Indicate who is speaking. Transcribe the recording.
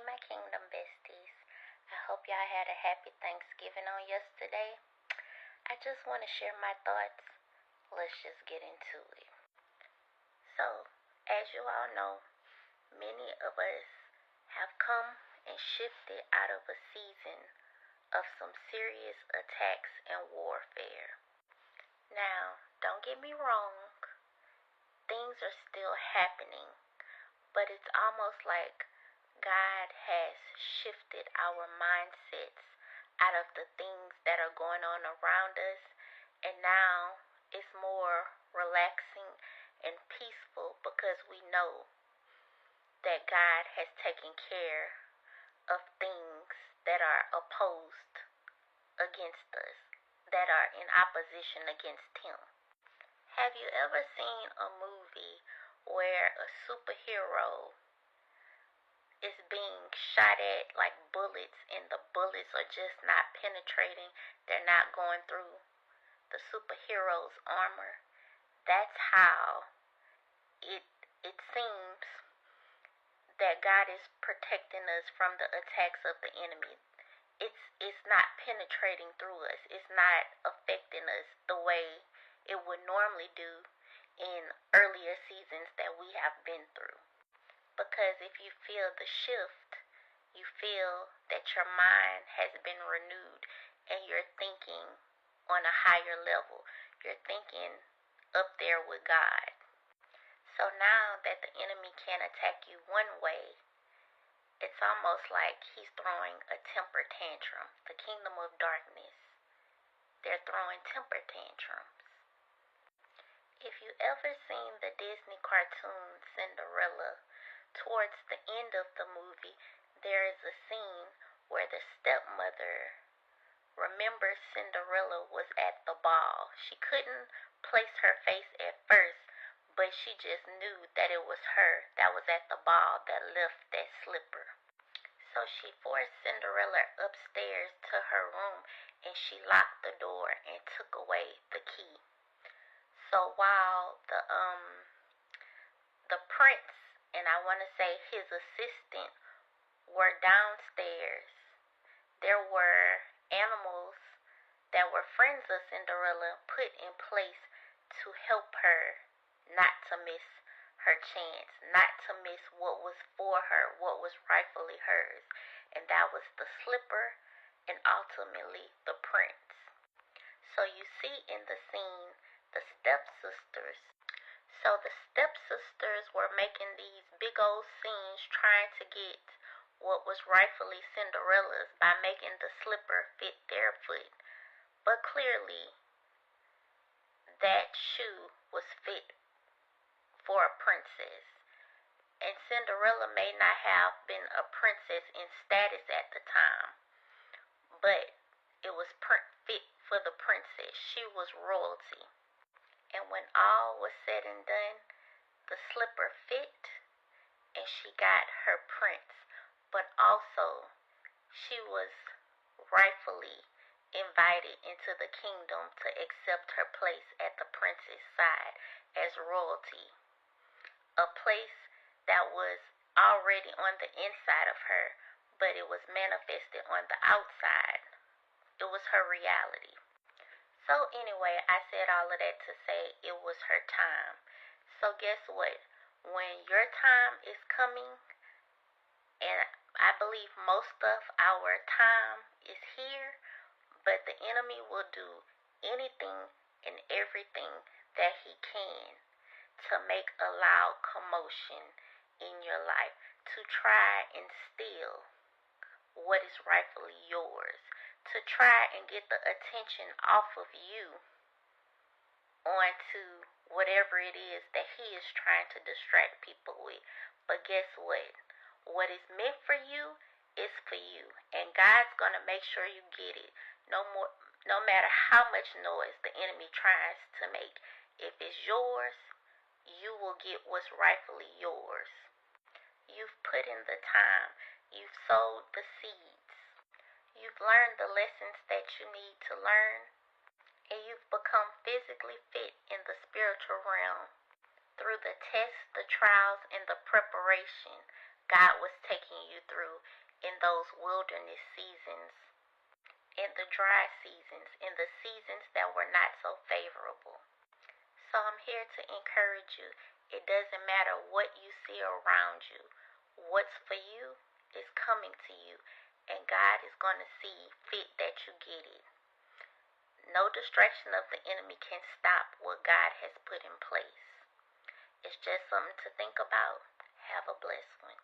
Speaker 1: my kingdom besties. I hope y'all had a happy Thanksgiving on yesterday. I just want to share my thoughts. Let's just get into it. So, as you all know, many of us have come and shifted out of a season of some serious attacks and warfare. Now, don't get me wrong, things are still happening, but it's almost like God has shifted our mindsets out of the things that are going on around us, and now it's more relaxing and peaceful because we know that God has taken care of things that are opposed against us, that are in opposition against Him. Have you ever seen a movie where a superhero is being shot at like bullets and the bullets are just not penetrating? They're not going through the superhero's armor. That's how it seems that God is protecting us from the attacks of the enemy. It's not penetrating through us. It's not affecting us the way it would normally do in earlier seasons that we have been through. Because if you feel the shift, you feel that your mind has been renewed and you're thinking on a higher level. You're thinking up there with God. So now that the enemy can't attack you one way, it's almost like he's throwing a temper tantrum. The kingdom of darkness, they're throwing temper tantrums. If you ever seen the Disney cartoon Cinderella, towards the end of the movie, there is a scene where the stepmother remembers Cinderella was at the ball. She couldn't place her face at first, but she just knew that it was her that was at the ball that left that slipper. So she forced Cinderella upstairs to her room and she locked the door and took away the key. So while the prince and I want to say his assistant were downstairs, there were animals that were friends of Cinderella put in place to help her not to miss her chance, not to miss what was for her, what was rightfully hers. And that was the slipper and ultimately the prince. So you see in the scene the stepsisters. So the stepsisters were making these big old scenes trying to get what was rightfully Cinderella's by making the slipper fit their foot. But clearly, that shoe was fit for a princess. And Cinderella may not have been a princess in status at the time, but it was fit for the princess. She was royalty. And when all was said and done, the slipper fit and she got her prince. But also, she was rightfully invited into the kingdom to accept her place at the prince's side as royalty. A place that was already on the inside of her, but it was manifested on the outside. It was her reality. So anyway, I said all of that to say it was her time. So guess what? When your time is coming, and I believe most of our time is here, but the enemy will do anything and everything that he can to make a loud commotion in your life, to try and steal what is rightfully yours, to try and get the attention off of you onto whatever it is that he is trying to distract people with. But guess what? What is meant for you is for you, and God's going to make sure you get it. No matter how much noise the enemy tries to make. If it's yours, you will get what's rightfully yours. You've put in the time. You've sowed the seeds. You've learned the lessons that you need to learn. And you've become physically fit in the spiritual realm. Through the tests, the trials, and the preparation God was taking you through in those wilderness seasons, in the dry seasons, in the seasons that were not so favorable. So I'm here to encourage you. It doesn't matter what you see around you. What's for you is coming to you, and God is going to see fit that you get it. No distraction of the enemy can stop what God has put in place. It's just something to think about. Have a blessed one.